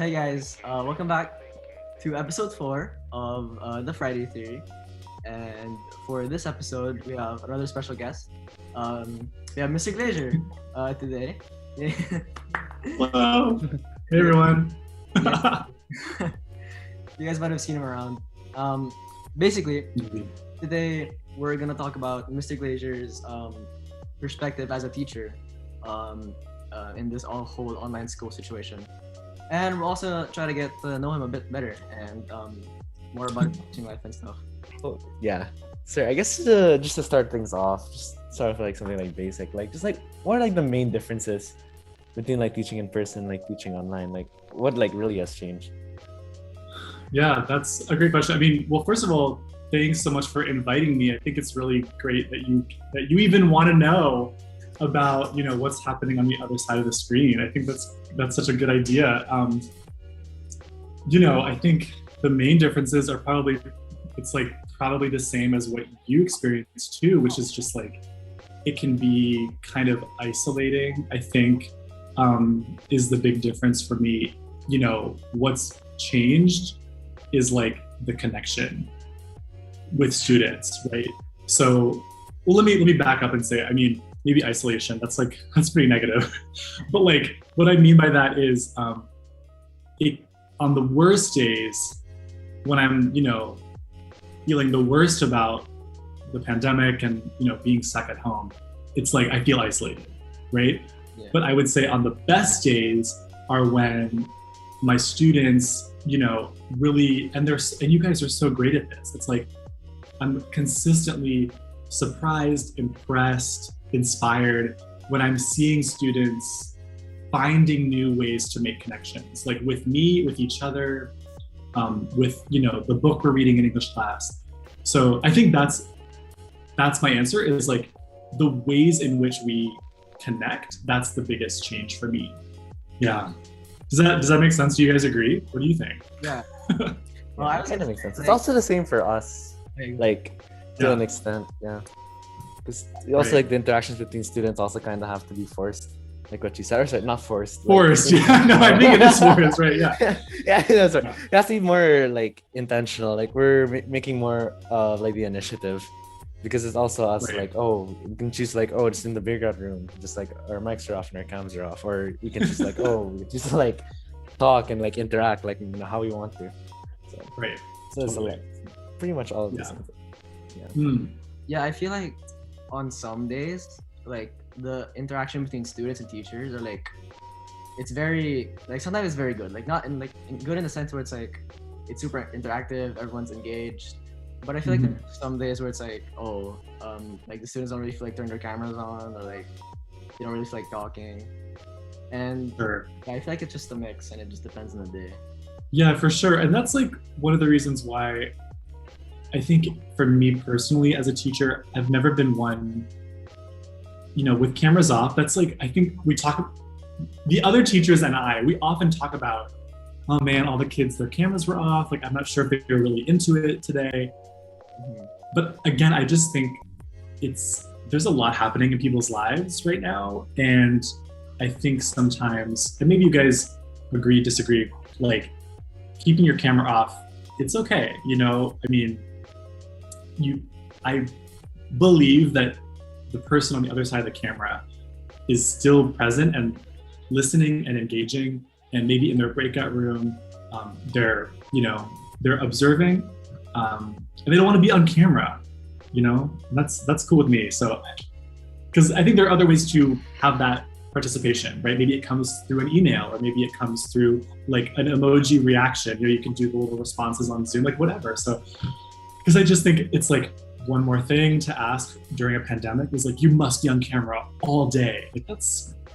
Hey guys, welcome back to episode 4 of the Friday Theory. And for this episode, we have another special guest. We have Mr. Glazier today. Hello. Hey everyone. You guys might have seen him around. Basically, today we're gonna talk about Mr. Glazier's perspective as a teacher in this whole online school situation. And we'll also try to get to know him a bit better and more about his teaching life and stuff. Oh, yeah. So I guess just to start things off, just start with like something like basic, like just like what are like the main differences between like teaching in person, like teaching online, like what like really has changed? Yeah, that's a great question. I mean, well, first of all, thanks so much for inviting me. I think it's really great that you even want to know about what's happening on the other side of the screen. I think that's such a good idea. I think the main differences are probably the same as what you experienced too, which is just like it can be kind of isolating. I think is the big difference for me. What's changed is like the connection with students, right? So, well, let me back up and say, I mean, maybe isolation, that's pretty negative. But like, what I mean by that is on the worst days when I'm, feeling the worst about the pandemic and, being stuck at home, it's like, I feel isolated, right? Yeah. But I would say on the best days are when my students, really, and you guys are so great at this. It's like, I'm consistently surprised, impressed, inspired when I'm seeing students finding new ways to make connections, like with me, with each other, with the book we're reading in English class. So I think that's my answer, is like the ways in which we connect. That's the biggest change for me. Yeah. Does that make sense? Do you guys agree? What do you think? Yeah. Well, that kind of makes sense. It's also the same for us, like to an extent, yeah. Because also like the interactions between students also kind of have to be forced, like what you said. Or sorry, not forced. Forced, yeah. No, I think it is forced, right? Yeah. Yeah, that's right. It has to be more like intentional. Like we're making more like the initiative, because it's also us like, oh, we can choose like, oh, just in the breakout room, just like our mics are off and our cams are off, or we can just like, oh, we just like talk and like interact like how we want to. So, right. So Totally. it's pretty much all of this. Yeah. Yeah, I feel like on some days, like the interaction between students and teachers are like, it's very like sometimes it's very good, like not in like good in the sense where it's like it's super interactive, everyone's engaged. But I feel like there's some days where it's like, like the students don't really feel like turning their cameras on, or like they don't really feel like talking. And Sure. I feel like it's just a mix, and it just depends on the day. Yeah, for sure. And that's like one of the reasons why I think for me personally as a teacher, I've never been one, with cameras off. That's like, I think the other teachers and we often talk about, oh man, all the kids, their cameras were off. Like, I'm not sure if they were really into it today. But again, I just think there's a lot happening in people's lives right now. And I think sometimes, and maybe you guys agree, disagree, like keeping your camera off, it's okay. I mean, I believe that the person on the other side of the camera is still present and listening and engaging, and maybe in their breakout room, they're observing, and they don't want to be on camera, and that's cool with me. So, because I think there are other ways to have that participation, right? Maybe it comes through an email, or maybe it comes through like an emoji reaction. You can do the little responses on Zoom, like whatever. So, because I just think it's like one more thing to ask during a pandemic is like, you must be on camera all day. Like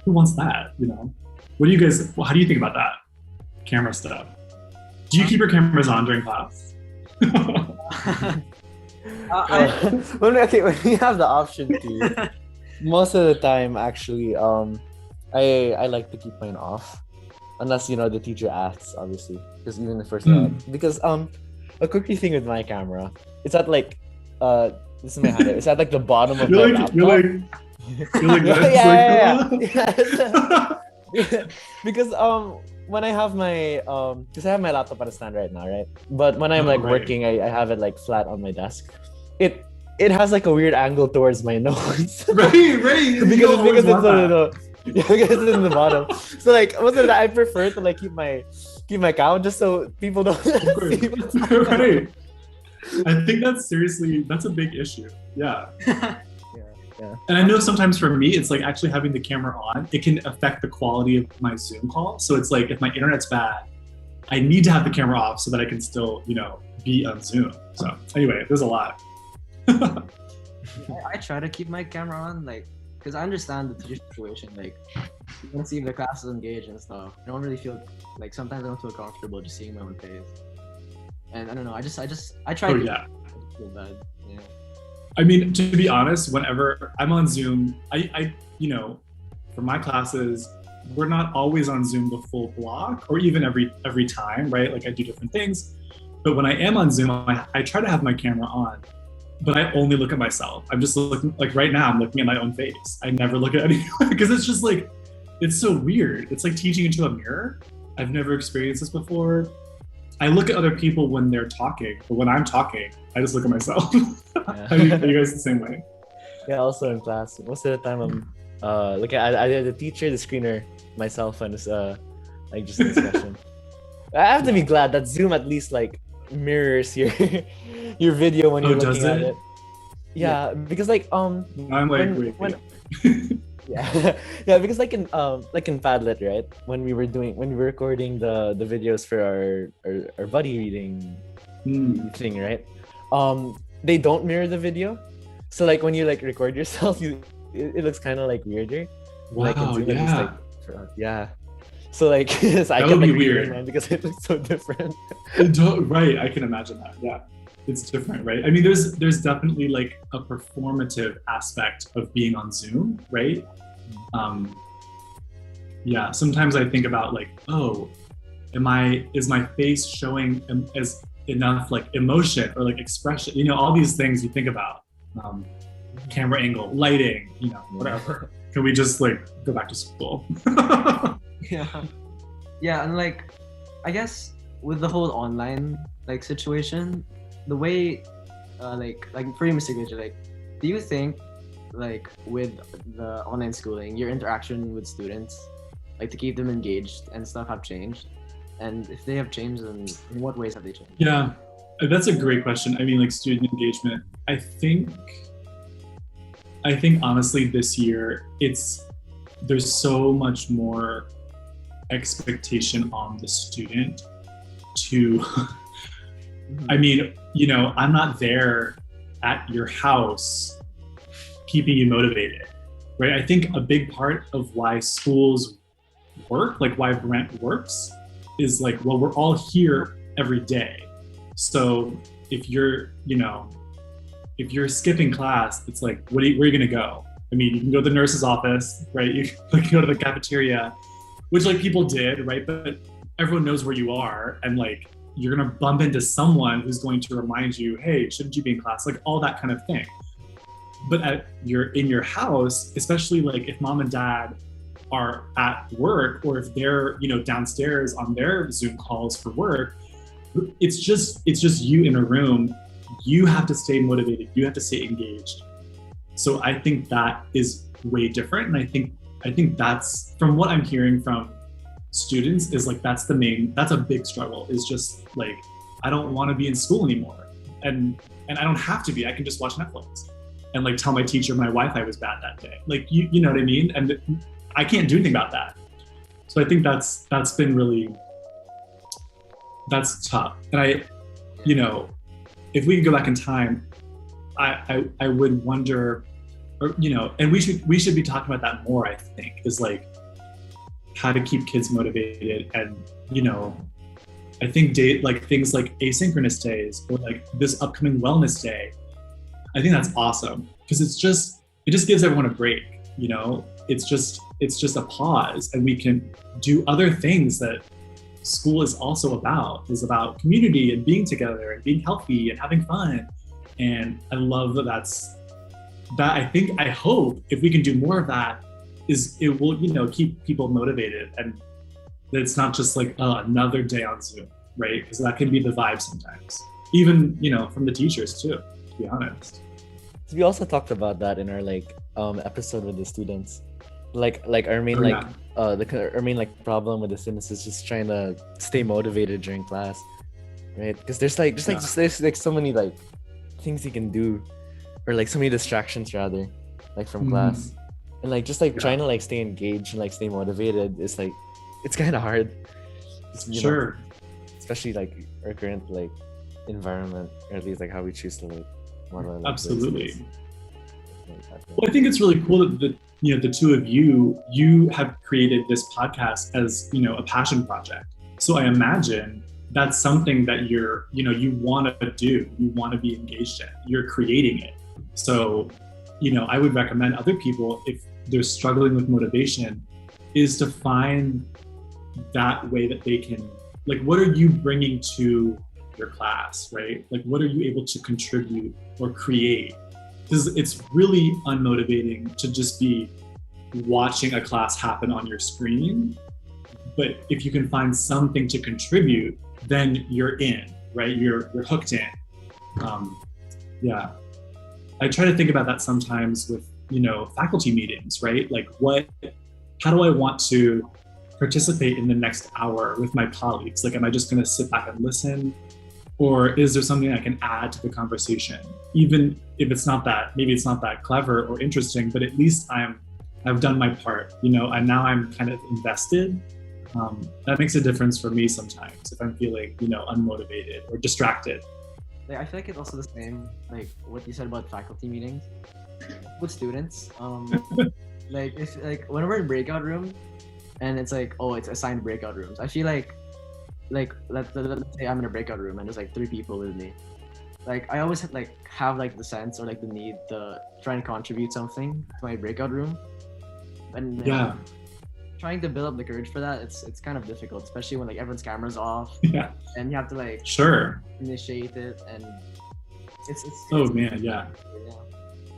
who wants that? What do you guys? How do you think about that camera stuff? Do you keep your cameras on during class? When we have the option to, most of the time actually, I like to keep mine off, unless the teacher asks, obviously, because even the first because a quirky thing with my camera, it's at like this is my hand. It's at like the bottom of my laptop. You're like this. Yeah. because when I have my because I have my laptop on a stand right now, right? But when I'm Oh, like right. working, I have it like flat on my desk. It has like a weird angle towards my nose. Right. because it's because it's in the bottom. So like most of the time I prefer to like keep my count just so people don't Of course. see what's Right. I think that's a big issue. Yeah. Yeah. And I know sometimes for me, it's like actually having the camera on, it can affect the quality of my Zoom call. So it's like if my internet's bad, I need to have the camera off so that I can still, be on Zoom. So anyway, there's a lot. I try to keep my camera on, like, because I understand the teacher situation. Like, you want to see if the class is engaged and stuff. I don't really feel like sometimes I don't feel comfortable just seeing my own face. And I don't know. I try. Oh to yeah. feel bad. Yeah. I mean, to be honest, whenever I'm on Zoom, I for my classes, we're not always on Zoom the full block or even every time, right? Like I do different things. But when I am on Zoom, I try to have my camera on, but I only look at myself. I'm just looking, like right now, I'm looking at my own face. I never look at anyone because it's just like, it's so weird. It's like teaching into a mirror. I've never experienced this before. I look at other people when they're talking, but when I'm talking, I just look at myself. Yeah. Are you guys the same way? Yeah, also in class. Most of the time I'm looking at the teacher, the screener, myself, and it's like just a discussion. I have to be glad that Zoom at least like mirrors your your video when you're looking at it. Yeah, because like I'm like when yeah, because like in Padlet, right? When we were recording the videos for our buddy reading thing, right? They don't mirror the video, so like when you like record yourself, it looks kind of like weirder. Wow, like in Zoom, yeah. Yeah. So like so I That get would be like weird. man because it looks so different. Right, I can imagine that. Yeah, it's different, right? I mean, there's definitely like a performative aspect of being on Zoom, right? Yeah, sometimes I think about like, oh, is my face showing as enough like emotion or like expression? All these things you think about, camera angle, lighting, whatever. Can we just like go back to school? Yeah, and like, I guess with the whole online like situation, the way, like for you, Mr. Glazier, like, do you think like with the online schooling, your interaction with students, like to keep them engaged and stuff, have changed? And if they have changed, then in what ways have they changed? Yeah, that's a great question. I mean, like student engagement, I think honestly this year there's so much more expectation on the student to I mean, I'm not there at your house keeping you motivated, right? I think a big part of why schools work, like why Brent works, is like, well, we're all here every day. So if you're skipping class, it's like, where are you going to go? I mean, you can go to the nurse's office, right? You can go to the cafeteria, which like people did, right? But everyone knows where you are, and like you're going to bump into someone who's going to remind you, hey, shouldn't you be in class? Like all that kind of thing. But you're in your house, especially like if mom and dad are at work, or if they're downstairs on their Zoom calls for work, it's just you in a room. You have to stay motivated. You have to stay engaged. So I think that is way different, and I think that's, from what I'm hearing from students, is like that's a big struggle. Is just like, I don't want to be in school anymore, and I don't have to be. I can just watch Netflix and like tell my teacher my Wi-Fi was bad that day. Like you know what I mean? And I can't do anything about that. So I think that's been really, that's tough. And if we could go back in time, I would wonder, or and we should be talking about that more. I think is like how to keep kids motivated, and I think things like asynchronous days, or like this upcoming wellness day. I think that's awesome because it just gives everyone a break. It's just a pause, and we can do other things that school is also about. It's about community and being together and being healthy and having fun. And I love I hope if we can do more of that it will, keep people motivated, and it's not just like another day on Zoom, right? Because that can be the vibe sometimes, even from the teachers too, to be honest. We also talked about that in our episode with the students. Our main our main problem with the students is just trying to stay motivated during class, right? Because there's there's so many things you can do, or so many distractions rather, from class, and trying to stay engaged and stay motivated is it's kind of hard. Sure. Especially our current environment, or at least how we choose to absolutely. Well, I think it's really cool that the two of you have created this podcast as a passion project. So I imagine that's something that you want to do, you want to be engaged in, you're creating it. So I would recommend other people, if they're struggling with motivation, is to find that way that they can, what are you bringing to your class, right? What are you able to contribute or create? Because it's really unmotivating to just be watching a class happen on your screen. But if you can find something to contribute, then you're in, right? You're hooked in. Yeah. I try to think about that sometimes with, faculty meetings, right? How do I want to participate in the next hour with my colleagues? Am I just going to sit back and listen? Or is there something I can add to the conversation? Even if maybe it's not that clever or interesting, but at least I've done my part, and now I'm kind of invested. That makes a difference for me sometimes if I'm feeling, unmotivated or distracted. I feel like it's also the same, what you said about faculty meetings with students. If whenever in breakout room, and it's it's assigned breakout rooms, I feel let's say I'm in a breakout room and there's 3 people with me. I always have the sense or the need to try and contribute something to my breakout room. And trying to build up the courage for that, it's kind of difficult, especially when everyone's camera's off. Yeah. And you have to sure initiate it, and it's yeah.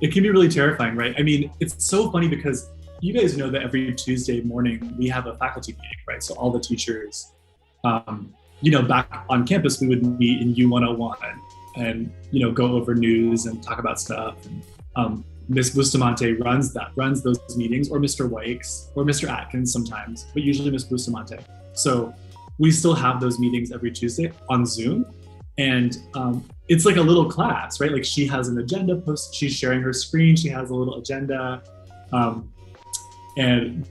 It can be really terrifying, right? I mean, it's so funny because you guys know that every Tuesday morning we have a faculty meeting, right? So all the teachers, back on campus, we would meet in U101 and, go over news and talk about stuff. And Ms. Bustamante runs those meetings, or Mr. Wikes, or Mr. Atkins sometimes, but usually Ms. Bustamante. So we still have those meetings every Tuesday on Zoom. And it's a little class, right? She has an agenda post, she's sharing her screen, she has a little agenda. And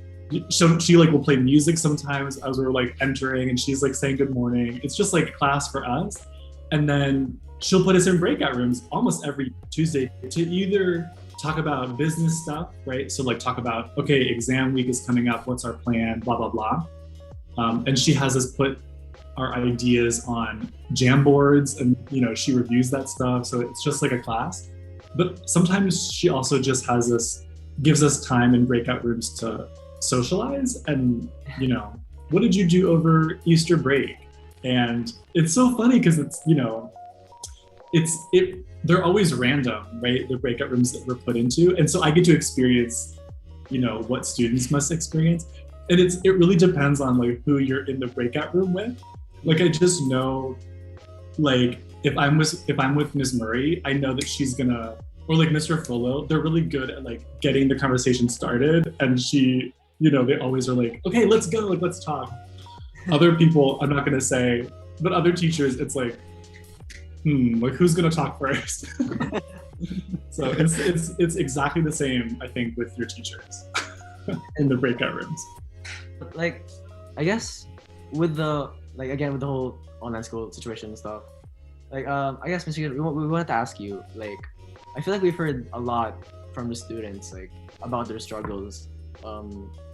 so she will play music sometimes as we're entering, and she's saying good morning. It's just class for us. And then she'll put us in breakout rooms almost every Tuesday to either talk about business stuff, right? So talk about, okay, exam week is coming up, what's our plan, blah, blah, blah. And she has us put our ideas on Jamboards, and she reviews that stuff. So it's just a class. But sometimes she also just gives us time in breakout rooms to socialize and, what did you do over Easter break? And it's so funny because they're always random, right? The breakout rooms that we're put into. And so I get to experience, what students must experience. And it really depends on who you're in the breakout room with. I just know, if I'm with Ms. Murray, I know that she's gonna, or Mr. Fullo, they're really good at getting the conversation started. And she, they always are okay, let's go, let's talk. Other people, I'm not gonna say, but other teachers, it's who's gonna talk first? So it's exactly the same, I think, with your teachers in the breakout rooms. I guess with the again with the whole online school situation and stuff, I guess Mr. Gill, we wanted to ask you, I feel we've heard a lot from the students about their struggles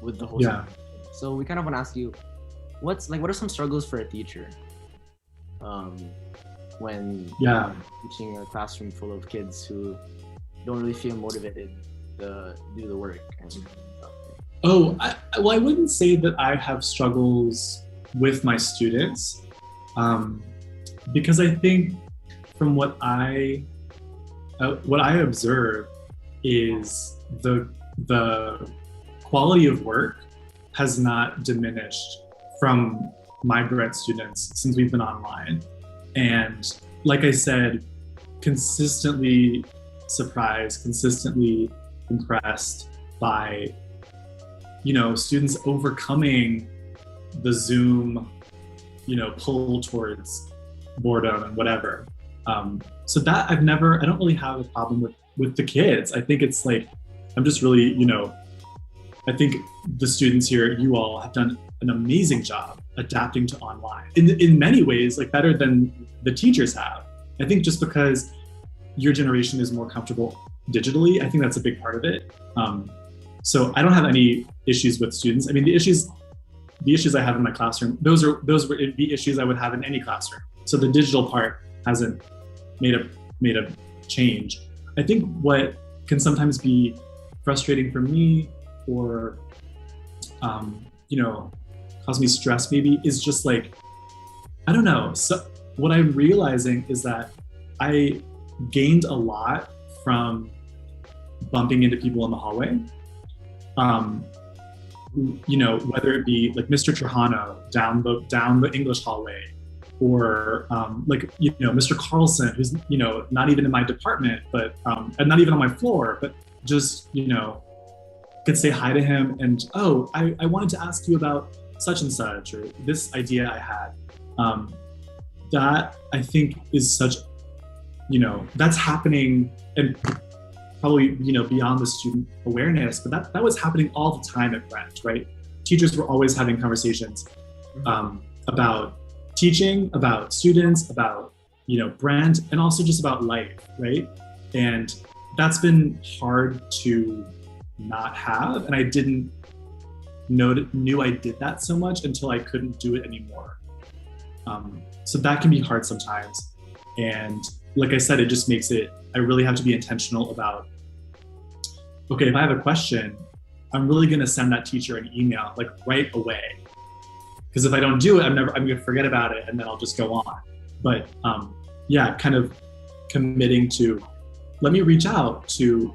with the whole situation. So we kind of want to ask you, what are some struggles for a teacher when teaching a classroom full of kids who don't really feel motivated to do the work and stuff? I wouldn't say that I have struggles with my students, because I think from what I observe is the quality of work has not diminished from my Brent students since we've been online. And like I said, consistently surprised, consistently impressed by, students overcoming the Zoom, pull towards boredom and whatever. So that I don't really have a problem with the kids. I think it's like, I'm just really, I think the students here, you all have done an amazing job adapting to online in many ways, like better than the teachers have. I think just because your generation is more comfortable digitally, I think that's a big part of it. So I don't have any issues with students. I mean, the issues I have in my classroom, those would be issues I would have in any classroom. So the digital part hasn't made a change. I think what can sometimes be frustrating for me or, cause me stress maybe is just like, I don't know. So what I'm realizing is that I gained a lot from bumping into people in the hallway. Whether it be like Mr. Trujano down the English hallway, or Mr. Carlson, who's not even in my department, but and not even on my floor, but just could say hi to him and I wanted to ask you about such and such, or this idea I had. That I think is such, that's happening, and probably beyond the student awareness, but that was happening all the time at Brent, right? Teachers were always having conversations about teaching, about students, about Brent, and also just about life, right? And that's been hard to not have, and I didn't knew I did that so much until I couldn't do it anymore. So that can be hard sometimes, and like I said, it just makes it, I really have to be intentional about, okay, if I have a question, I'm really gonna send that teacher an email like right away. Because if I don't do it, I'm gonna forget about it and then I'll just go on. But kind of committing to, let me reach out to,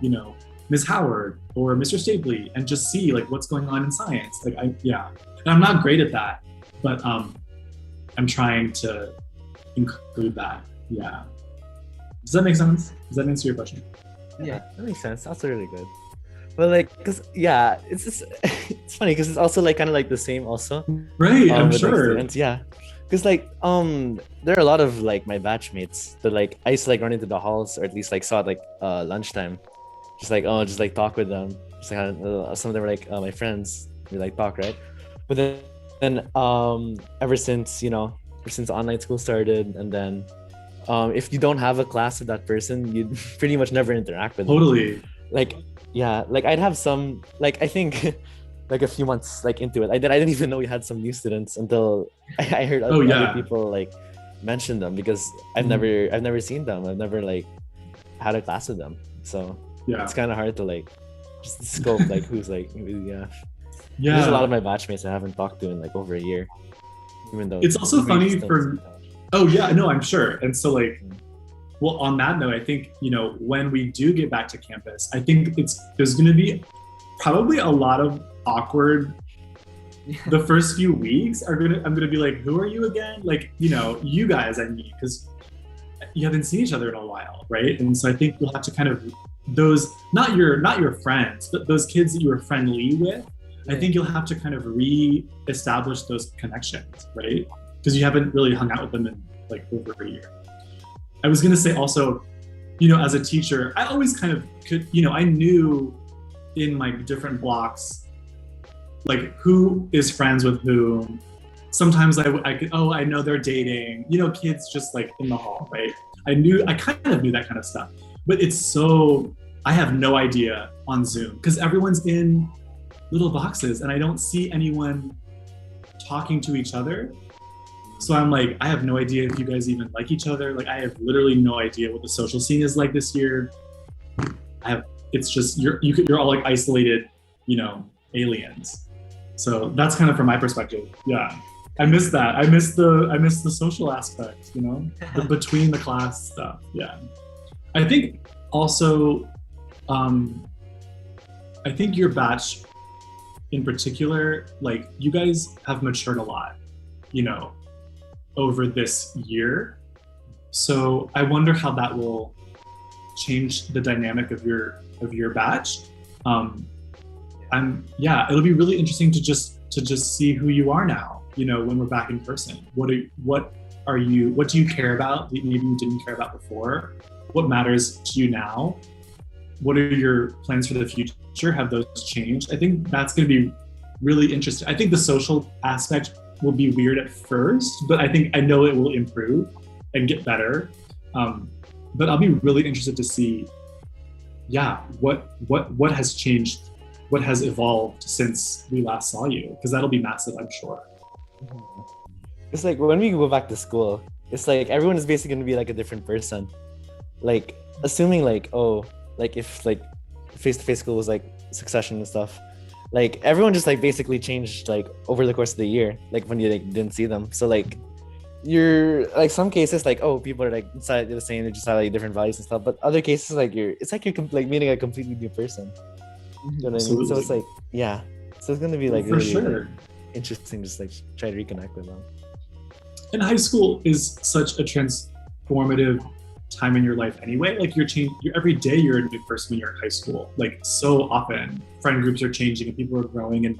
Ms. Howard or Mr. Stapley and just see like what's going on in science. And I'm not great at that, but I'm trying to include that. Yeah. Does that make sense? Does that answer your question? Yeah, that makes sense. That's really good. But it's just it's funny because it's also like kind of like the same also. Right, I'm with, sure. Like, yeah, because there are a lot of like my batchmates that like I used to like run into the halls, or at least like saw at like lunchtime, just like talk with them. Just like some of them were like my friends. We like talk, right? But then ever since online school started, and then if you don't have a class with that person, you pretty much never interact with them. Totally. Like I'd have some, like I think like a few months like into it, I didn't even know we had some new students until I heard other people like mention them, because I've never seen them. I've never like had a class with them, so it's kind of hard to like just scope like who's like There's a lot of my batchmates I haven't talked to in like over a year, even though it's also funny for I'm sure. And so like, well, on that note, I think, when we do get back to campus, I think there's going to be probably a lot of awkward, the first few weeks I'm going to be like, who are you again? Like, you guys, I mean, because you haven't seen each other in a while, right? And so I think you'll have to kind of, those, not your friends, but those kids that you were friendly with, I think you'll have to kind of re-establish those connections, right? Because you haven't really hung out with them in like over a year. I was going to say also, as a teacher, I always kind of could, I knew in my different blocks, like who is friends with whom. Sometimes I could, I know they're dating, kids just like in the hall, right? I kind of knew that kind of stuff, but I have no idea on Zoom because everyone's in little boxes and I don't see anyone talking to each other. So I'm like, I have no idea if you guys even like each other. Like, I have literally no idea what the social scene is like this year. It's just, you're all like isolated, aliens. So that's kind of from my perspective. Yeah. I miss that. I miss the social aspect, the between the class stuff. Yeah. I think also, I think your batch in particular, like you guys have matured a lot, you know, over this year. So I wonder how that will change the dynamic of your batch. It'll be really interesting to just see who you are now, you know, when we're back in person. What do you care about that maybe you didn't care about before? What matters to you now? What are your plans for the future? Have those changed? I think that's going to be really interesting. I think the social aspect will be weird at first, but I know it will improve and get better. But I'll be really interested to see, what has changed, what has evolved since we last saw you, because that'll be massive, I'm sure. It's like when we go back to school, it's like everyone is basically going to be like a different person. Like assuming if like face-to-face school was like succession and stuff, like everyone just like basically changed like over the course of the year, like when you like didn't see them. So like you're like some cases like, oh, people are like inside the same, they just have like different values and stuff, but other cases like you're like meeting a completely new person. You know what I mean? So it's like, yeah, so it's gonna be like for really sure like, interesting, just like try to reconnect with them. And high school is such a transformative time in your life anyway. Like you're every day you're a new person when you're in high school. Like so often friend groups are changing and people are growing and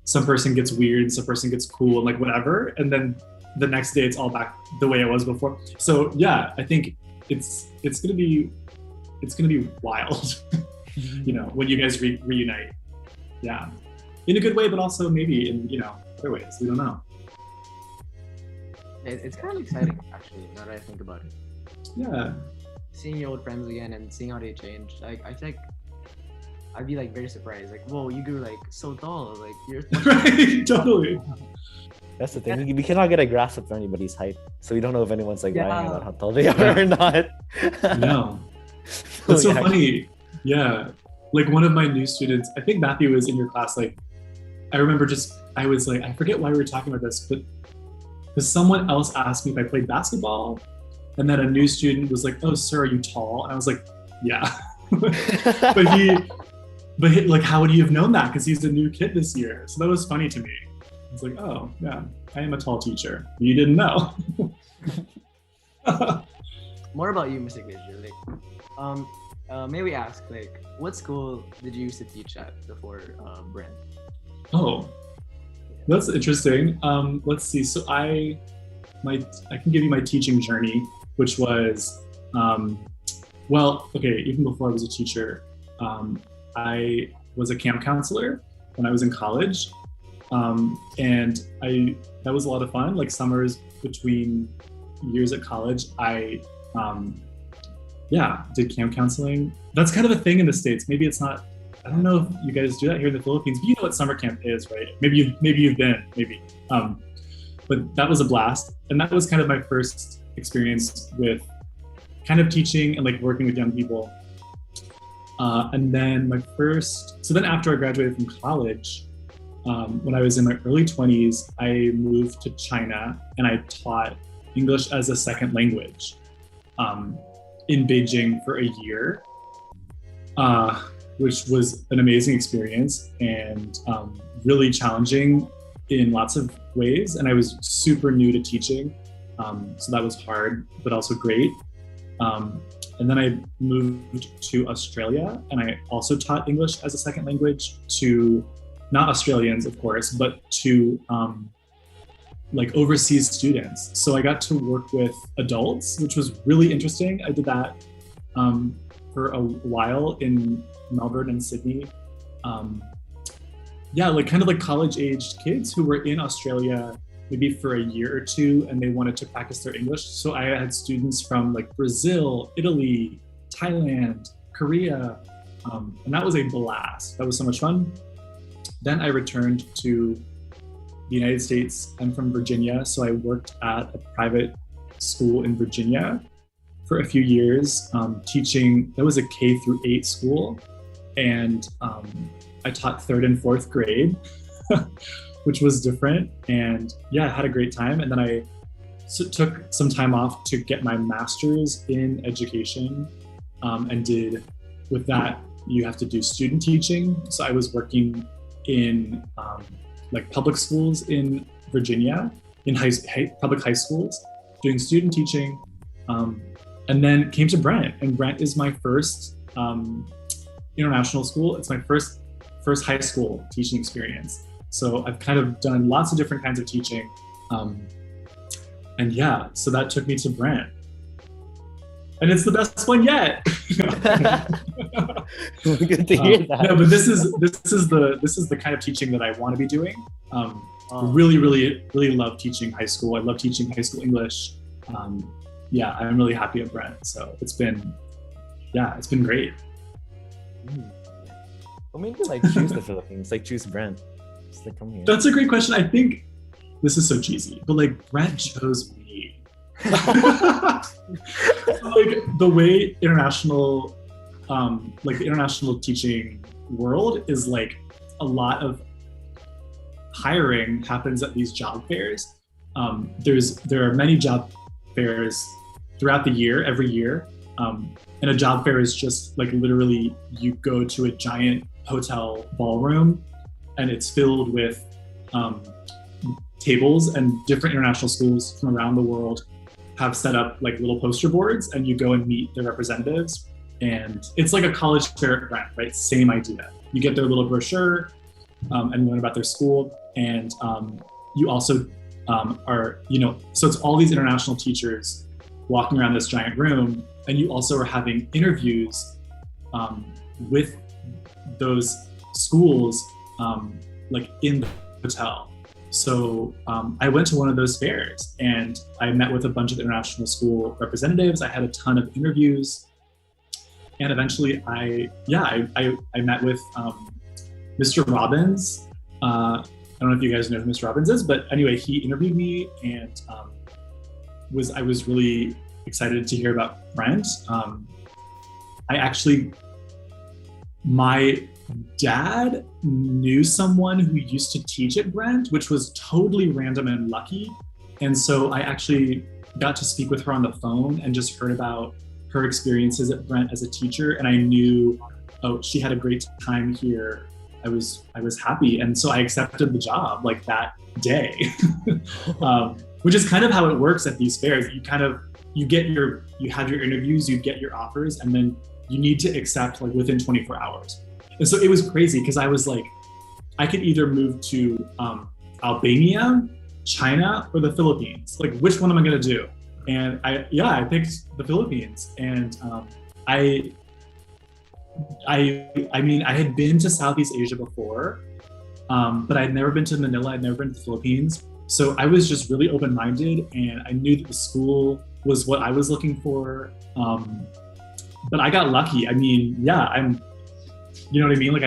some person gets weird and some person gets cool and like whatever, and then the next day it's all back the way it was before. So yeah, I think it's gonna be wild. You know, when you guys reunite. Yeah, in a good way, but also maybe in, you know, other ways. We don't know. It's kind of exciting, actually, now that I think about it. Yeah. Seeing your old friends again and seeing how they changed. Like, I think I'd be like very surprised. Like, whoa, you grew like so tall. Like, you're right, totally. That's the thing. We cannot get a grasp of anybody's height, so we don't know if anyone's like lying about how tall they are or not. No. That's so funny. Yeah. Like one of my new students, I think Matthew was in your class. Like, I remember I was like, I forget why we were talking about this, but because someone else asked me if I played basketball, and then a new student was like, "Oh, sir, are you tall?" And I was like, "Yeah." but he, like, how would you have known that? Because he's a new kid this year. So that was funny to me. I was like, "Oh, yeah, I am a tall teacher. You didn't know." More about you, Mr. Glazier. Like, may we ask, like, what school did you used to teach at before Brent? Oh, that's interesting. Let's see. So I can give you my teaching journey, which was, even before I was a teacher, I was a camp counselor when I was in college, and that was a lot of fun. Like summers between years at college, I did camp counseling. That's kind of a thing in the States. Maybe it's not. I don't know if you guys do that here in the Philippines, but you know what summer camp is, right? Maybe you've been, maybe. But that was a blast. And that was kind of my first experience with kind of teaching and like working with young people. And then then after I graduated from college, when I was in my early 20s, I moved to China and I taught English as a second language in Beijing for a year, which was an amazing experience and really challenging in lots of ways. And I was super new to teaching, so that was hard, but also great. And then I moved to Australia and I also taught English as a second language to, not Australians, of course, but to like overseas students. So I got to work with adults, which was really interesting. I did that for a while in Melbourne and Sydney. Like kind of like college-aged kids who were in Australia maybe for a year or two and they wanted to practice their English. So I had students from like Brazil, Italy, Thailand, Korea, and that was a blast. That was so much fun. Then I returned to the United States. I'm from Virginia, so I worked at a private school in Virginia for a few years, teaching. That was a K through 8 school, and I taught 3rd and 4th grade, which was different. And yeah, I had a great time. And then I took some time off to get my master's in education, and with that, you have to do student teaching. So I was working in like public schools in Virginia, in public high schools, doing student teaching, and then came to Brent. And Brent is my first international school. It's my first high school teaching experience. So I've kind of done lots of different kinds of teaching. And yeah, so that took me to Brent. And it's the best one yet. Good to hear that. No, but this is the kind of teaching that I want to be doing. Really love teaching high school. I love teaching high school English. Yeah, I'm really happy at Brent. So it's been great. Well, maybe like choose the Philippines, like choose Brent. Just like come here. That's a great question. I think this is so cheesy, but like Brent chose me. Like the way international, like the international teaching world is like a lot of hiring happens at these job fairs. There are many job fairs throughout the year, every year. And a job fair is just like literally you go to a giant hotel ballroom and it's filled with tables, and different international schools from around the world have set up like little poster boards, and you go and meet their representatives. And it's like a college fair at Brent, right? Same idea. You get their little brochure and learn about their school. And you also are, so it's all these international teachers walking around this giant room, and you also are having interviews with those schools like in the hotel. So I went to one of those fairs and I met with a bunch of international school representatives. I had a ton of interviews, and eventually I met with Mr. Robbins. I don't know if you guys know who Mr. Robbins is, but anyway, he interviewed me, and I was really excited to hear about Brent. My dad knew someone who used to teach at Brent, which was totally random and lucky. And so I actually got to speak with her on the phone and just heard about her experiences at Brent as a teacher. And I knew, oh, she had a great time here. I was happy. And so I accepted the job like that day, which is kind of how it works at these fairs. You have your interviews, you get your offers, and then you need to accept like within 24 hours. And so it was crazy because I was like, I could either move to Albania, China, or the Philippines. Like, which one am I going to do? And I picked the Philippines. And I mean, I had been to Southeast Asia before, but I'd never been to Manila. I'd never been to the Philippines. So I was just really open-minded, and I knew that the school was what I was looking for. But I got lucky. I mean, you know what I mean? Like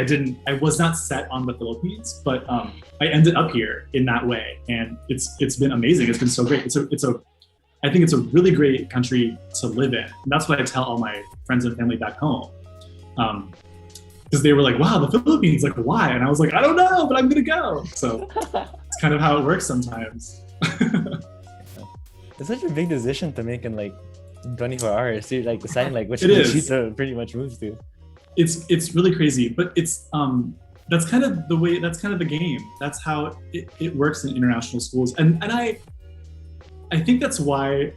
I was not set on the Philippines, but I ended up here in that way, and it's been amazing. It's been so great. I think it's a really great country to live in. And that's what I tell all my friends and family back home. Because they were like, wow, the Philippines, like why? And I was like, I don't know, but I'm gonna go. So it's kind of how it works sometimes. It's such a big decision to make in like 24 hours. So you're like deciding like which It country is. to pretty much move to. It's really crazy, but it's that's kind of the way, that's kind of the game. That's how it works in international schools. And I think that's why,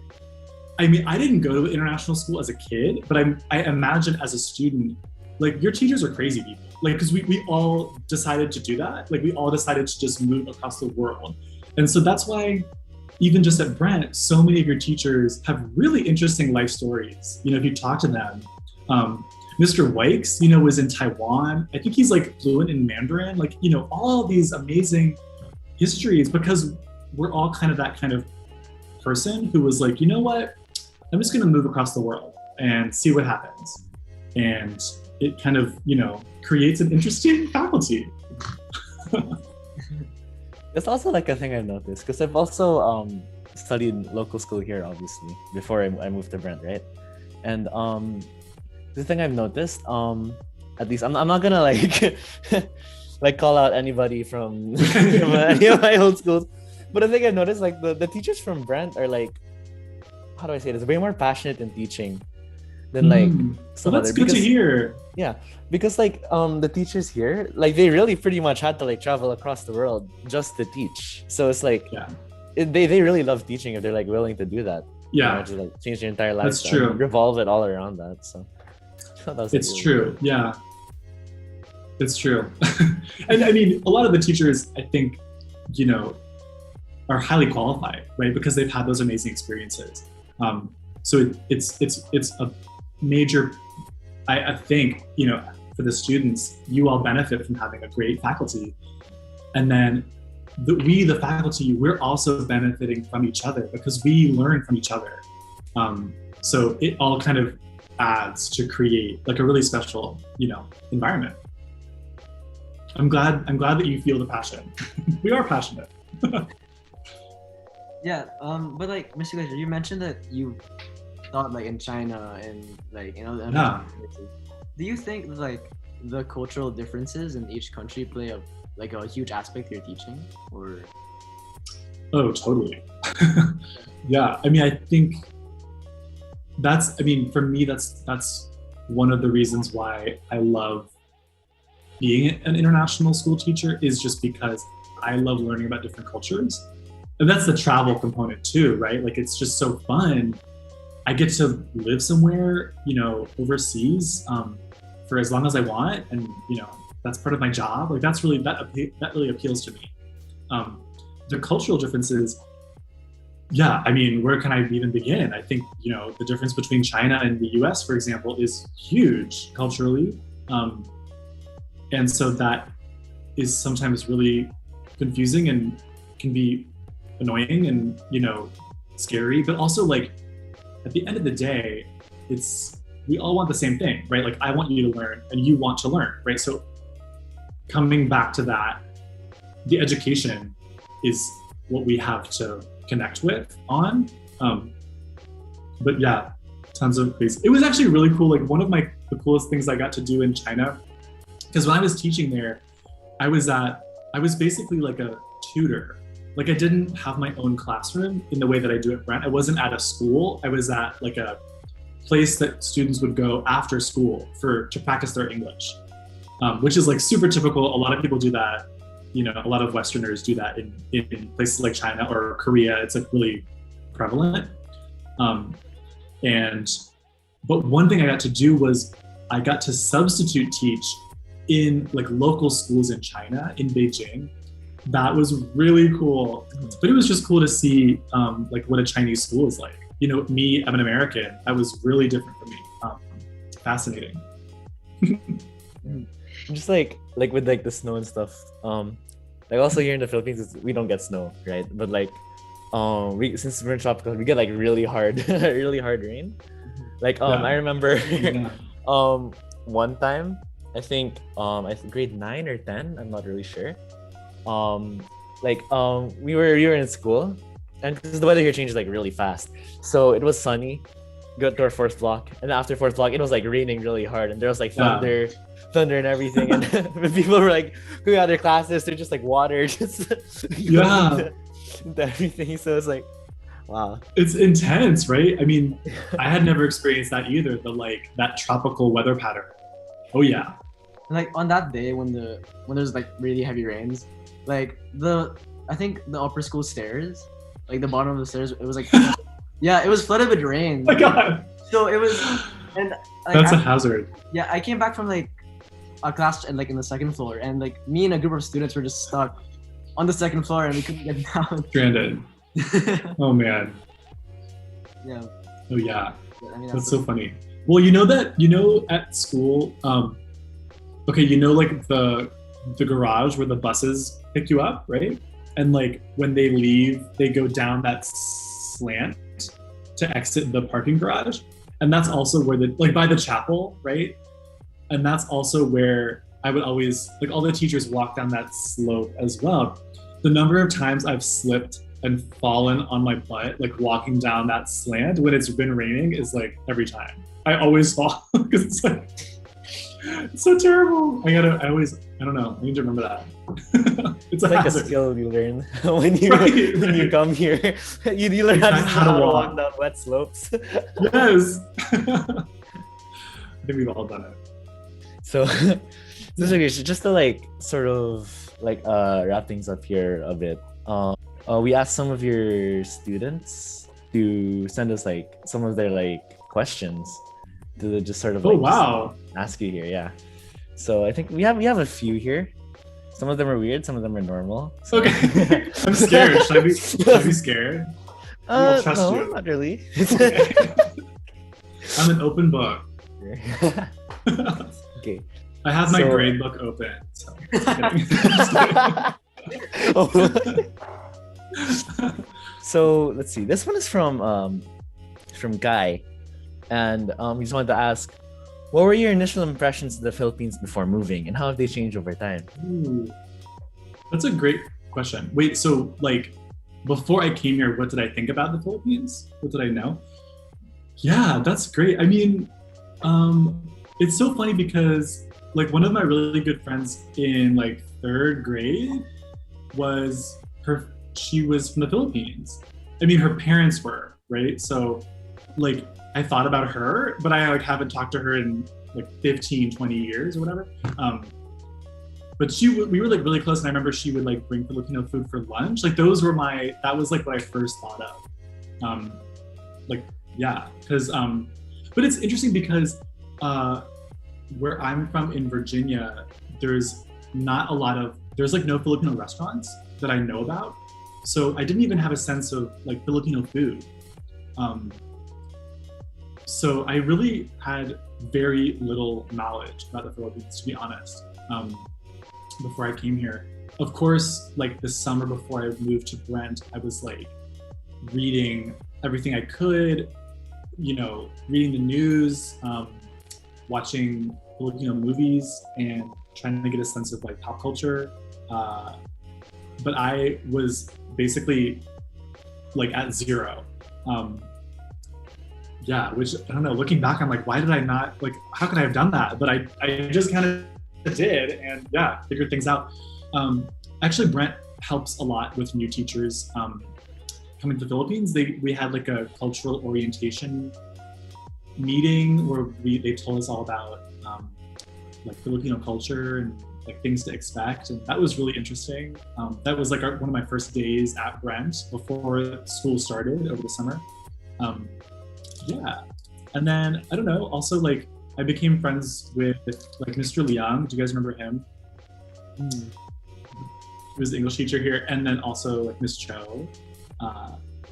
I mean, I didn't go to international school as a kid, but I imagine as a student, like your teachers are crazy people. Like, because we all decided to do that. Like we all decided to just move across the world. And so that's why even just at Brent, so many of your teachers have really interesting life stories. If you talk to them, Mr. Wykes, was in Taiwan. I think he's like fluent in Mandarin, like, all these amazing histories, because we're all kind of that kind of person who was like, you know what, I'm just going to move across the world and see what happens. And it kind of, creates an interesting faculty. It's also like a thing I've noticed, because I've also studied local school here, obviously, before I moved to Brent, right? And the thing I've noticed, at least I'm not gonna like like call out anybody from any of my old schools, but the thing I've noticed, like the teachers from Brent are like, how do I say this, way more passionate in teaching. than like Well, some that's other. good to Because hear. yeah, because like the teachers here, like they really pretty much had to like travel across the world just to teach. So it's like Yeah. they really love teaching if they're like willing to do that. Yeah, Just like change their entire that's lifestyle true. and revolve it all around that. So that was, like, It's really true. cool. Yeah, it's true. And I mean, a lot of the teachers, I think, you know, are highly qualified, right? Because they've had those amazing experiences. So it's a major. I think, you know, for the students, you all benefit from having a great faculty, and then the faculty, we're also benefiting from each other because we learn from each other. So it all kind of adds to create like a really special, you know, environment. I'm glad that you feel the passion. We are passionate. Yeah, but like Mr. Glazier, you mentioned that you thought like in China and like other Yeah. places. Do you think that, like the cultural differences in each country play a huge aspect to your teaching, or? Oh, totally. Yeah, I mean, I think for me, that's one of the reasons why I love being an international school teacher, is just because I love learning about different cultures. And that's the travel component too, right? Like, it's just so fun. I get to live somewhere, you know, overseas for as long as I want. And, you know, that's part of my job. Like, that really appeals to me. The cultural differences, yeah, I mean, where can I even begin? I think, you know, the difference between China and the US, for example, is huge culturally. And so that is sometimes really confusing and can be annoying and, you know, scary, but also, like, at the end of the day, we all want the same thing, right? Like, I want you to learn and you want to learn, right? So coming back to that, the education is what we have to connect with on. But yeah, tons of crazy. It was actually really cool. Like, one of the coolest things I got to do in China, because when I was teaching there, I was basically like a tutor. Like, I didn't have my own classroom in the way that I do at Brent. I wasn't at a school. I was at like a place that students would go after school to practice their English, which is like super typical. A lot of people do that. You know, a lot of Westerners do that in places like China or Korea. It's like really prevalent. But one thing I got to do was I got to substitute teach in like local schools in China, in Beijing. That was really cool. But it was just cool to see like what a Chinese school is like. You know, me, I'm an American. That was really different for me. Fascinating. Just like with like the snow and stuff. Like also here in the Philippines, we don't get snow, right? But like, since we're in tropical, we get like really hard rain. Like I remember one time, I think grade 9 or 10, I'm not really sure. We were in school, and because the weather here changes like really fast, so it was sunny. Got to our fourth block, and after fourth block, it was like raining really hard, and there was like thunder and everything, and when people were like going out of their classes, they're just like water just into everything. So it's like, wow, it's intense, right? I mean, I had never experienced that either, that tropical weather pattern. Oh yeah. Like, on that day when there's like really heavy rains, like I think the upper school stairs, like the bottom of the stairs, it was like yeah, it was flooded with rain. Oh my God. So it was, and like, that's a hazard. Yeah, I came back from like a class and like in the second floor, and like me and a group of students were just stuck on the second floor and we couldn't get down. Stranded. Oh man. Yeah. Oh yeah. I mean, that's so funny. Well, you know at school, okay, you know, like the garage where the buses pick you up, right? And like when they leave, they go down that slant to exit the parking garage. And that's also where by the chapel, right? And that's also where I would always, like, all the teachers walk down that slope as well. The number of times I've slipped and fallen on my butt, like walking down that slant when it's been raining, is like every time. I always fall because it's like, it's so terrible. I don't know. I need to remember that. It's like hazard. a skill you learn when you come here. You learn how to walk down wet slopes. Yes. think we've all done it. So, this is okay. So just to like sort of like wrap things up here a bit. We asked some of your students to send us like some of their like questions to just sort of like wow. ask you here. Yeah. So I think we have a few here. Some of them are weird, some of them are normal. So. Okay. I'm scared. Should I be scared? I'll trust no, you. not really. Okay. I'm an open book. Okay. I have my grade book open. So So let's see. This one is from Guy, and he just wanted to ask, what were your initial impressions of the Philippines before moving, and how have they changed over time? Ooh, that's a great question. Wait, so like before I came here, what did I think about the Philippines? What did I know? Yeah, that's great. I mean, it's so funny because like one of my really good friends in like 3rd grade she was from the Philippines. I mean, her parents were, right? So like I thought about her, but I like haven't talked to her in like 15, 20 years or whatever. But we were like really close, and I remember she would like bring Filipino food for lunch. Like that was like what I first thought of. Like, yeah, because, but it's interesting because where I'm from in Virginia, there's like no Filipino restaurants that I know about. So I didn't even have a sense of like Filipino food. So I really had very little knowledge about the Philippines, to be honest, before I came here. Of course, like the summer before I moved to Brent, I was like reading everything I could, reading the news, watching Filipino movies, and trying to get a sense of like pop culture. But I was basically like at zero. Yeah, which I don't know, looking back, I'm like, why did I not, like, how could I have done that? But I just kind of did, and yeah, figured things out. Actually, Brent helps a lot with new teachers coming to the Philippines. We had like a cultural orientation meeting where they told us all about like Filipino culture and like things to expect, and that was really interesting. That was like one of my first days at Brent before school started over the summer. Yeah, and then I don't know. Also, like I became friends with like Mr. Liang. Do you guys remember him? He was the English teacher here, and then also like Miss Cho,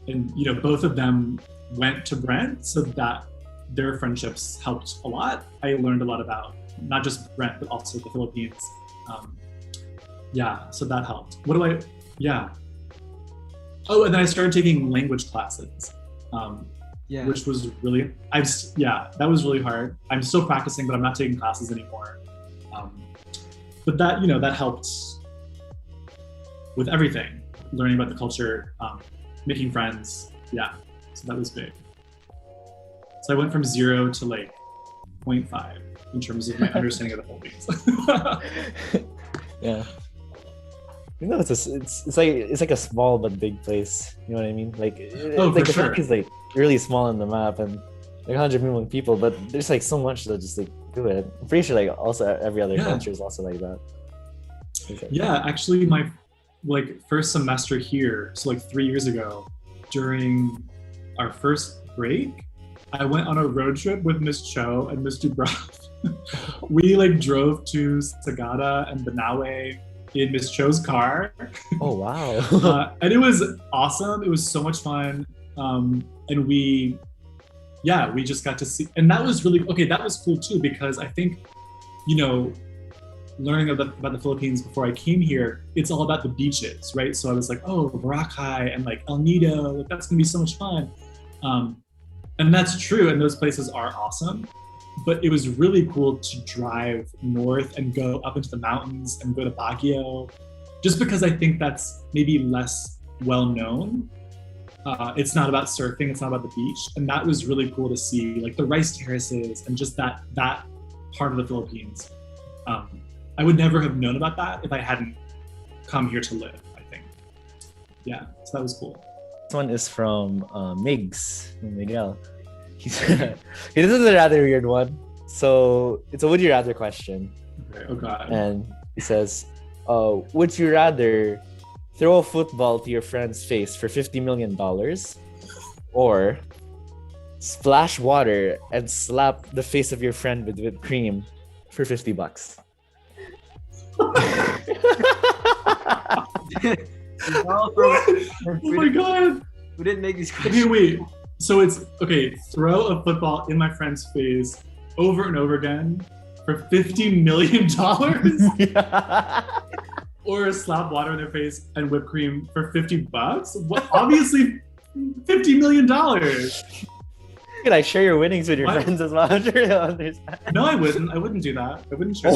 and both of them went to Brent, so that their friendships helped a lot. I learned a lot about not just Brent but also the Philippines. Yeah, so that helped. Yeah. Oh, and then I started taking language classes. Yeah. Which was really, that was really hard. I'm still practicing, but I'm not taking classes anymore. But that, that helped with everything, learning about the culture, making friends. Yeah, so that was big. So I went from 0 to like 0.5 in terms of my understanding of the Philippines. Yeah. It's like a small but big place. You know what I mean? Like, like the Philippines is like really small on the map and like 100 million people, but there's like so much to just like do it. I'm pretty sure like also every other culture is also like that. Yeah, actually my like first semester here, so like 3 years ago, during our first break, I went on a road trip with Miss Cho and Miss Dubrav. We like drove to Sagada and Banawe in Miss Cho's car. Oh wow. And it was awesome. It was so much fun. And we just got to see, and that was that was cool too, because I think, learning about the Philippines before I came here, it's all about the beaches, right? So I was like, oh, Boracay and like El Nido, like that's gonna be so much fun. And that's true, and those places are awesome. But it was really cool to drive north and go up into the mountains and go to Baguio, just because I think that's maybe less well known. It's not about surfing, it's not about the beach. And that was really cool to see, like the rice terraces and just that part of the Philippines. I would never have known about that if I hadn't come here to live, I think. Yeah, so that was cool. This one is from Miguel. This is a rather weird one. So it's a would you rather question. Okay. Oh God. And he says, would you rather throw a football to your friend's face for $50 million or splash water and slap the face of your friend with whipped cream for $50? Oh my God. Who didn't make these questions? Okay, wait. So it's okay. Throw a football in my friend's face over and over again for $50 million, or slap water in their face and whipped cream for $50. Well, obviously, $50 million. Could I share your winnings with your friends as well? I'm sure they'll understand. No, I wouldn't. I wouldn't do that. I wouldn't share.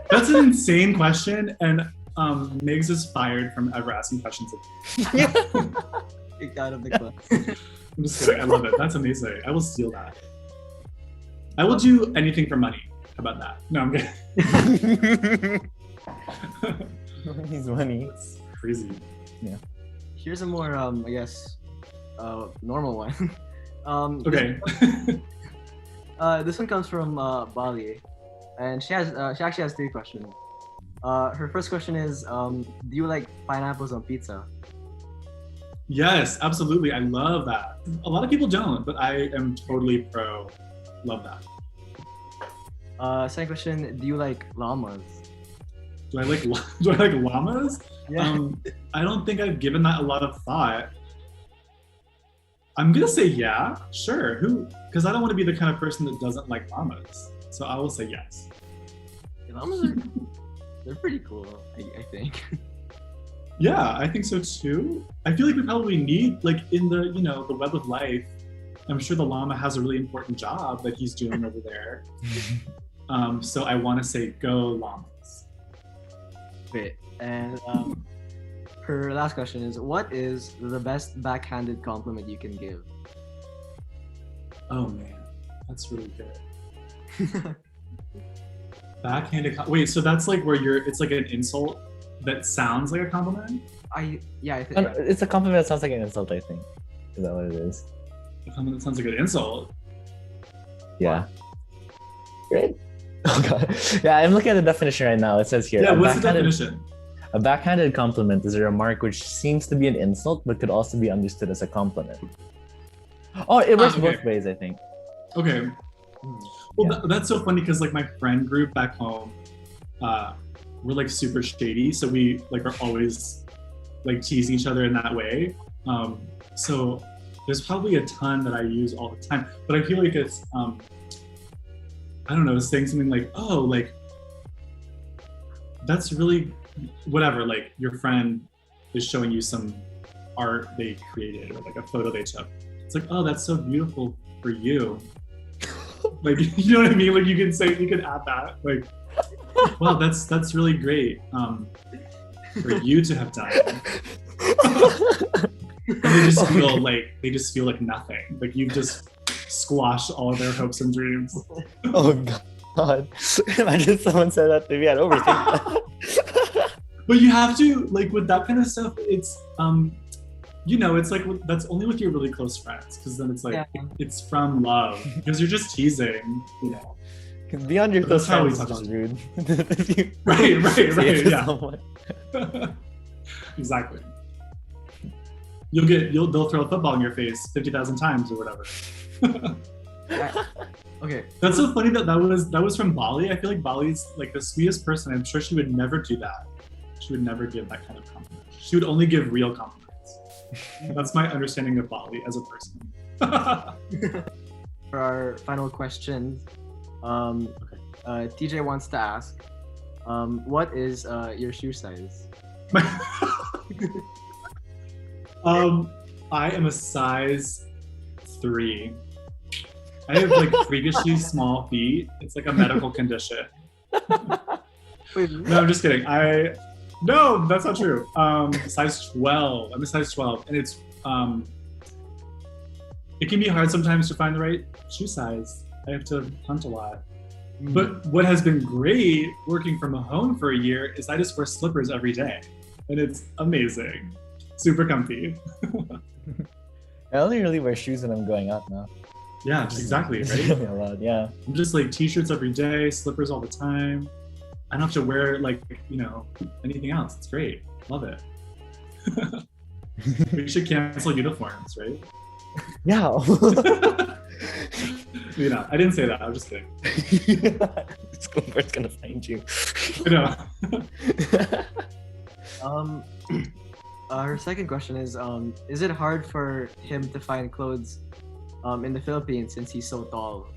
That's an insane question, and Migs is fired from ever asking questions. Kicked out of the club. I'm just kidding. I love it. That's amazing. I will steal that. I will do anything for money. How about that? No, I'm kidding. He's money. That's crazy. Yeah. Here's a more, I guess, normal one. Okay. This one comes from Bali, and she actually has 3 questions. Her first question is, do you like pineapples on pizza? Yes, absolutely. I love that. A lot of people don't, but I am totally pro. Love that. Second question, do you like llamas? Do I like llamas? Yeah. I don't think I've given that a lot of thought. I'm gonna say yeah, sure. Because I don't want to be the kind of person that doesn't like llamas. So I will say yes. Llamas they're pretty cool, I think. Yeah, I think so too. I feel like we probably need, like, in the, the web of life, I'm sure the llama has a really important job that he's doing over there. So I want to say go llamas. Great. And her last question is, what is the best backhanded compliment you can give? Oh man, that's really good. Backhanded. Wait, so that's like where it's like an insult that sounds like a compliment? I think It's a compliment that sounds like an insult, I think. Is that what it is? A compliment that sounds like an insult? Yeah. Great. Oh god. Yeah, I'm looking at the definition right now. It says here. Yeah, what's the definition? A backhanded compliment is a remark which seems to be an insult but could also be understood as a compliment. Oh, it works both ways, I think. Okay. Well, that's so funny because like my friend group back home, we're like super shady, so we like are always like teasing each other in that way. So there's probably a ton that I use all the time, but I feel like it's I don't know, saying something like, oh, like that's really whatever, like your friend is showing you some art they created or like a photo they took. It's like, oh, that's so beautiful for you. Like, you know what I mean? Like you can add that. Like, wow, that's really great for you to have done. And they just feel like nothing. Like you've just squashed all of their hopes and dreams. Oh god. Imagine someone said that to me, I'd overthink that. But you have to, like, with that kind of stuff, it's it's like that's only with your really close friends, because then it's like it's from love, because you're just teasing, Because beyond your close friends, it's just rude. Right, yeah. Exactly. They'll throw a football in your face 50,000 times or whatever. Okay. That's so funny that was from Bali. I feel like Bali's like the sweetest person. I'm sure she would never do that. She would never give that kind of compliment. She would only give real compliments. That's my understanding of Bali as a person. For our final question, TJ wants to ask, what is your shoe size? I am a size 3. I have like freakishly small feet. It's like a medical condition. No, I'm just kidding. No, that's not true. Size 12. I'm a size 12, and it's it can be hard sometimes to find the right shoe size. I have to hunt a lot. But what has been great working from home for a year is I just wear slippers every day, and it's amazing. Super comfy. I only really wear shoes when I'm going out now. Yeah, just exactly, It's right? really a lot, yeah. I'm just like t-shirts every day, slippers all the time. I don't have to wear like, anything else. It's great. Love it. We should cancel uniforms, right? Yeah. I didn't say that. I was just kidding. Schoolboard's gonna find you. I know. Her second question is it hard for him to find clothes in the Philippines since he's so tall?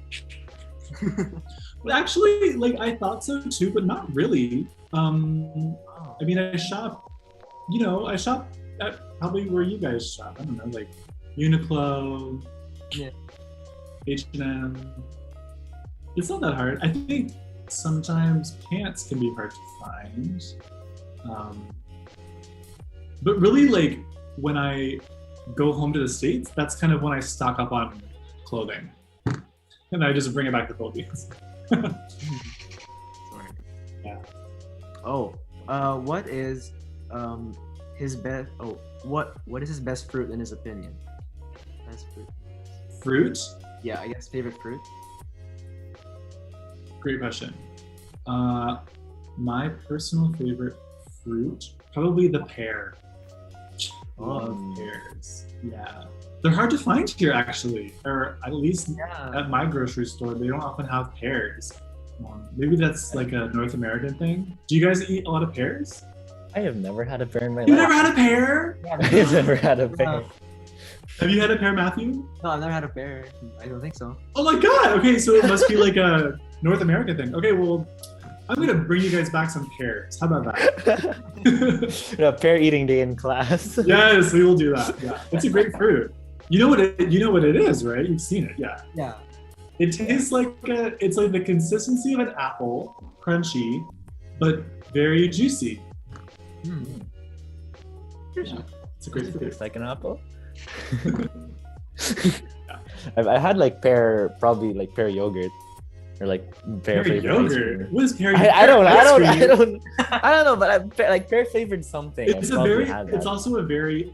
But actually, like I thought so too, but not really. I mean, I shop at probably where you guys shop. I don't know, like Uniqlo, Yeah. H&M. It's not that hard. I think sometimes pants can be hard to find. But really, like when I go home to the States, that's kind of when I stock up on clothing. And I just bring it back to the Philippines. Yeah. Oh, what is his best? Oh, what is his best fruit in his opinion? Best fruit. Fruit? Yeah, I guess favorite fruit. Great question. My personal favorite fruit, probably the pear. Love pears. Yeah. They're hard to find here, actually, or at least at my grocery store. They don't often have pears. Maybe that's like a North American thing. Do you guys eat a lot of pears? I have never had a pear in my You've life. never had a pear? I have never had a pear. Have you had a pear, Matthew? No, I've never had a pear. I don't think so. Oh my god! Okay, so it must be like a North American thing. Okay, well, I'm gonna bring you guys back some pears. How about that? A pear eating day in class. Yes, we will do that. Yeah, it's a great fruit. You know what it is, right? You've seen it, yeah. Yeah. It tastes like it's like the consistency of an apple, crunchy, but very juicy. Mm. Yeah, it's a great fruit. Tastes like an apple. I had like pear, probably like pear yogurt, or like pear Pear flavored ice yogurt. cream. What is pear? I don't ice know, but like pear flavored something. It's I've a probably very. had It's that. also a very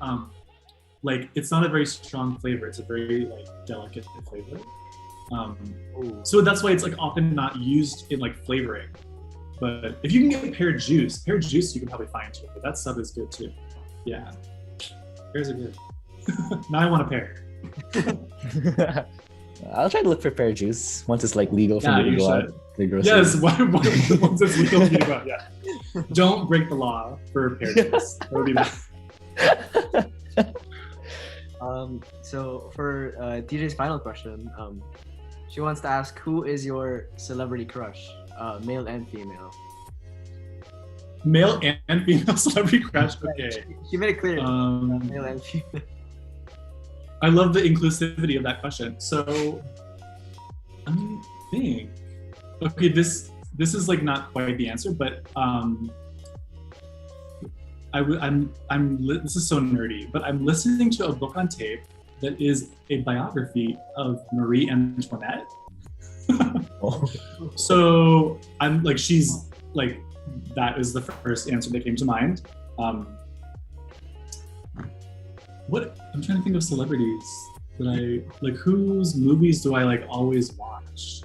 like it's not a very strong flavor. It's a very like delicate flavor. So that's why it's like often not used in like flavoring. But if you can get pear juice you can probably find too. But that stuff is good too. Yeah, pears are good. Now I want a pear. I'll try to look for pear juice once it's like legal for Yeah, me to you go out should. to the grocery. Yes, once it's legal for you to go out, yeah. Don't break the law for pear juice. That would be bad. So for TJ's final question, she wants to ask, who is your celebrity crush, male and female? Male and female celebrity crush. Okay. She made it clear. Um, Male and female. I love the inclusivity of that question. So, let me think. Okay, this is like not quite the answer, but this is so nerdy, but I'm listening to a book on tape that is a biography of Marie Antoinette. Oh. So I'm like, she's like, that is the first answer that came to mind. What I'm trying to think of celebrities that I like. Whose movies do I like always watch?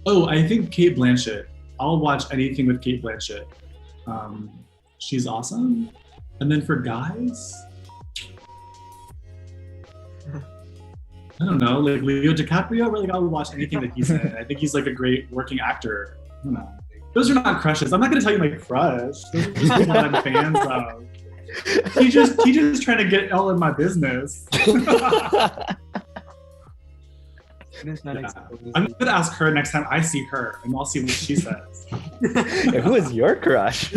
Oh, I think Kate Blanchett. I'll watch anything with Kate Blanchett. She's awesome. And then for guys, I don't know, like Leo DiCaprio. Really, I would watch anything that he's in. I think he's like a great working actor. I don't know. Those are not crushes. I'm not going to tell you my crush. Those are just people I'm fans of. He just trying to get all in my business. Yeah. I'm gonna ask her next time I see her, and I'll see what she says. Yeah, who is your crush?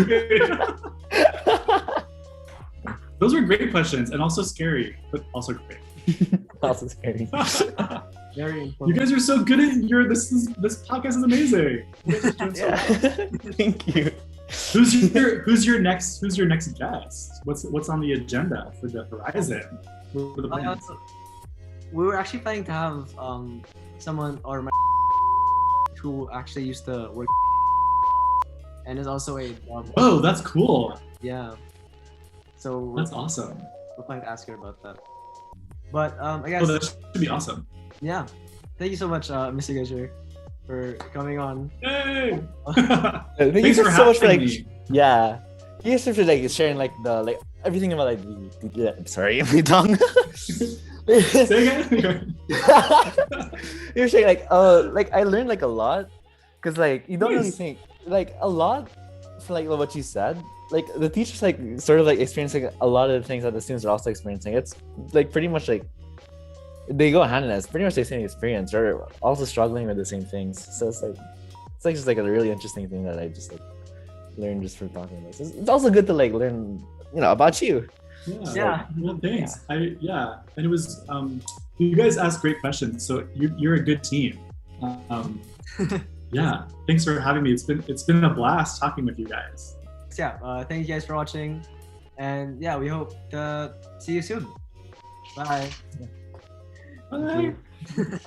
Those were great questions, and also scary, but also great. Also scary. Very You important. guys are so good at this podcast is amazing. You guys are doing so Yeah. well. Thank you. Who's your next guest? What's on the agenda for the horizon? What are the plans? We were actually planning to have someone or my who actually used to work and is also a Oh, that's cool. yeah. So That's awesome. we're planning to ask her about that. But I Oh, guess that should be awesome. yeah, thank you so much, Mr. Glazier, for coming on. Yay! Thank you Thanks for so much for having like me. yeah. Thank you so much for like sharing like the like everything about like I'm sorry, my tongue. Say again. You're saying like I learned like a lot because like you don't really Nice. think like a lot for like what you said. Like the teachers like sort of like experiencing a lot of the things that the students are also experiencing. It's like pretty much like they go hand in hand. It's pretty much the same experience. They're also struggling with the same things. So it's like just like a really interesting thing that I just like learned just from talking about this. It's also good to like learn, about you. Yeah. Well, thanks. And it was you guys asked great questions. So you're a good team. Yeah. Thanks for having me. It's been a blast talking with you guys. Yeah, thank you guys for watching, and yeah, we hope to see you soon. Bye. Bye. Thank you.